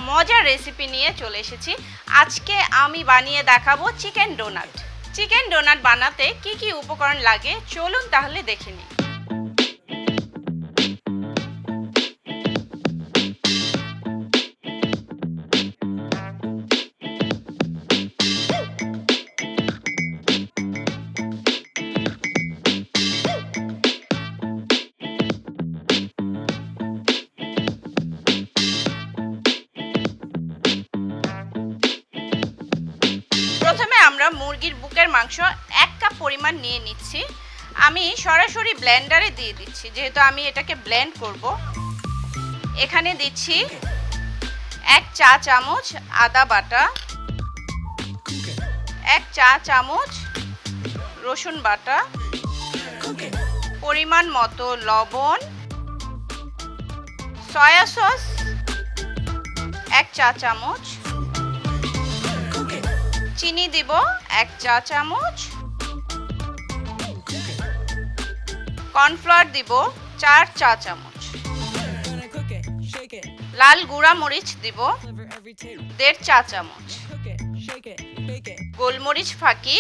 মজার রেসিপি নিয়ে চলে এসেছি। আজকে আমি বানিয়ে দেখাবো চিকেন ডোনাট। চিকেন ডোনাট বানাতে কি কি উপকরণ লাগে চলুন তাহলে দেখে নিই। প্রথমে আমরা মুরগির বুকের মাংস 1 কাপ পরিমাণ নিয়ে নিচ্ছি। আমি সরাসরি ব্লেন্ডারে দিয়ে দিচ্ছি, যেহেতু আমি এটাকে ব্লেন্ড করব। এখানে দিচ্ছি 1 চা চামচ আদা বাটা, 1 চা চামচ রসুন বাটা, পরিমাণ মতো লবণ, সয়া সস 1 চা চামচ, চিনি দিব 1 চা চামচ, কর্নফ্লাওয়ার দিব 4 চা চামচ, লাল গুঁড়া মরিচ দিব 1.5 চা চামচ, গোলমরিচ ফাঁকি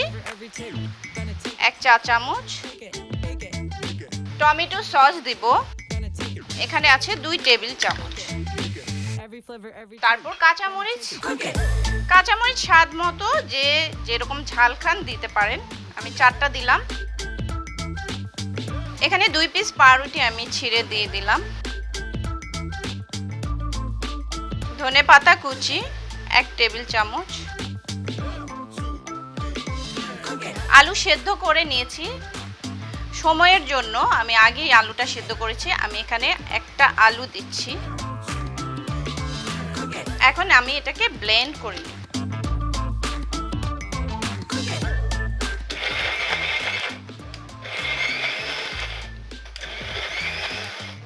1 চা চামচ, টমেটো সস দিব, এখানে আছে 2 টেবিল চামচ। তারপর কাঁচামরিচ স্বাদ মতো, যে যেরকম ঝাল খান দিতে পারেন। আমি 4টা দিলাম। এখানে 2 পিস পাউরুটি আমি ছিঁড়ে দিয়ে দিলাম। ধনেপাতা কুচি 1 টেবিল চামচ। আলু সেদ্ধ করে নিয়েছি। সময়ের জন্য আমি আগেই আলুটা সেদ্ধ করেছি। আমি এখানে একটা আলু দিচ্ছি। এখন আমি এটাকে ব্লেন্ড করে নিই।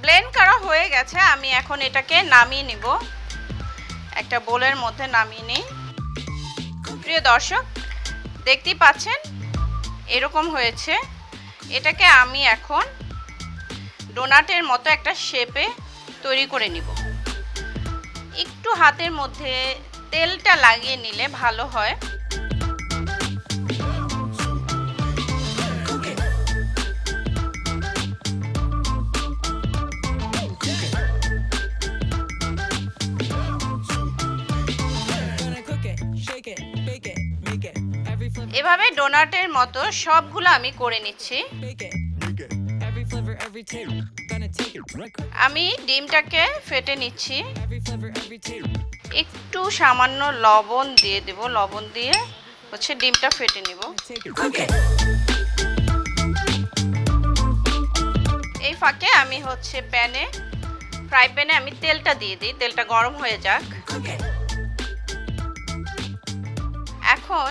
ব্লেন্ড করা হয়ে গেছে। আমি এখন এটাকে নামিয়ে নিব। একটা বোলের মধ্যে নামিয়ে নিই। প্রিয় দর্শক, দেখতেই পাচ্ছেন এরকম হয়েছে। এটাকে আমি এখন ডোনাটের মতো একটা শেপে তৈরি করে নিব। একটু হাতের মধ্যে তেলটা লাগিয়ে নিলে ভালো হয়। এভাবে ডোনাটের মতো সবগুলো আমি করে নিচ্ছি। আমি ডিমটাকে ফেটে নিচ্ছি। একটু সামান্য লবণ দিয়ে দেব। লবণ দিয়ে হচ্ছে ডিমটা ফেটে নিব। এই ফাঁকে আমি হচ্ছে ফ্রাই প্যানে আমি তেলটা দিয়ে দিই। তেলটা গরম হয়ে যাক। এখন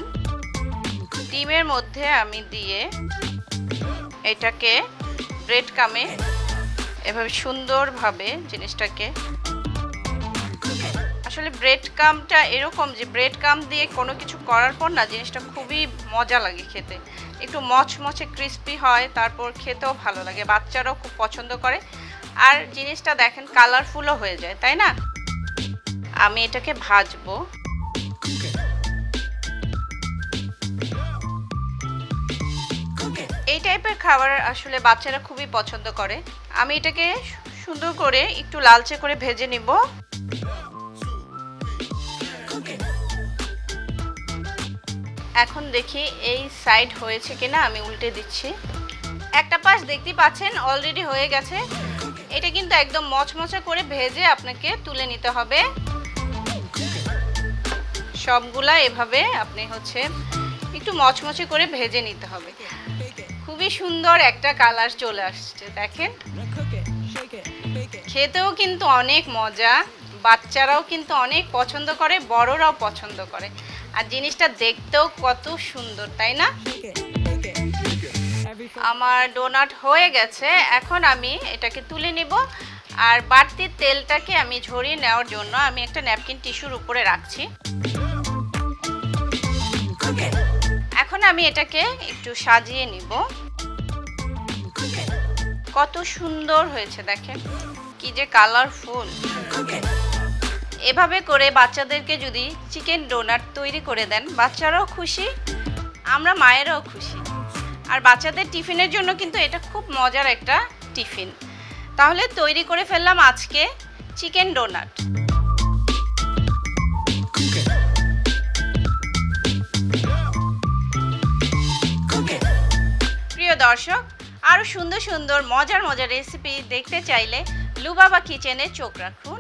ডিমের মধ্যে আমি দিয়ে এটাকে ব্রেড কামে এভাবে সুন্দরভাবে জিনিসটাকে, আসলে ব্রেড কামটা এরকম যে ব্রেড কাম দিয়ে কোনো কিছু করার পর না জিনিসটা খুবই মজা লাগে খেতে। একটু মচমচে ক্রিস্পি হয়, তারপর খেতেও ভালো লাগে। বাচ্চারাও খুব পছন্দ করে। আর জিনিসটা দেখেন কালারফুলও হয়ে যায়, তাই না? আমি এটাকে ভাজবো। এই টাইপের খাবার আসলে বাচ্চারা খুবই পছন্দ করে। আমি এটাকে সুন্দর করে একটু লালচে করে ভেজে নিব। এখন দেখি এই সাইড হয়েছে কিনা। আমি উল্টে দিচ্ছি। একটা পাশ দেখতে পাচ্ছেন অলরেডি হয়ে গেছে। এটা কিন্তু একদম মচমচে করে ভেজে আপনাকে তুলে নিতে হবে। সবগুলা এভাবে আপনি হচ্ছে একটু মচমচে করে ভেজে নিতে হবে। খুবই সুন্দর একটা কালার চলে আসছে, দেখেন। খেতেও কিন্তু অনেক মজা। বাচ্চারাও কিন্তু অনেক পছন্দ করে, বড়রাও পছন্দ করে। আর জিনিসটা দেখতেও কত সুন্দর, তাই না? আমার ডোনাট হয়ে গেছে। এখন আমি এটাকে তুলে নিব। আর বাড়তি তেলটাকে আমি ঝরিয়ে নেওয়ার জন্য আমি একটা ন্যাপকিন টিস্যুর উপরে রাখছি। এখন আমি এটাকে একটু সাজিয়ে নিব। কত সুন্দর হয়েছে দেখেন, কি যে কালারফুল। এভাবে করে বাচ্চাদেরকে যদি চিকেন ডোনাট তৈরি করে দেন, বাচ্চারাও খুশি, আমরা মায়েরাও খুশি। আর বাচ্চাদের টিফিনের জন্য কিন্তু এটা খুব মজার একটা টিফিন। তাহলে তৈরি করে ফেললাম আজকে চিকেন ডোনাট। প্রিয় দর্শক, আরও সুন্দর সুন্দর মজার মজার রেসিপি দেখতে চাইলে লুবাবা কিচেনে চোখ রাখুন।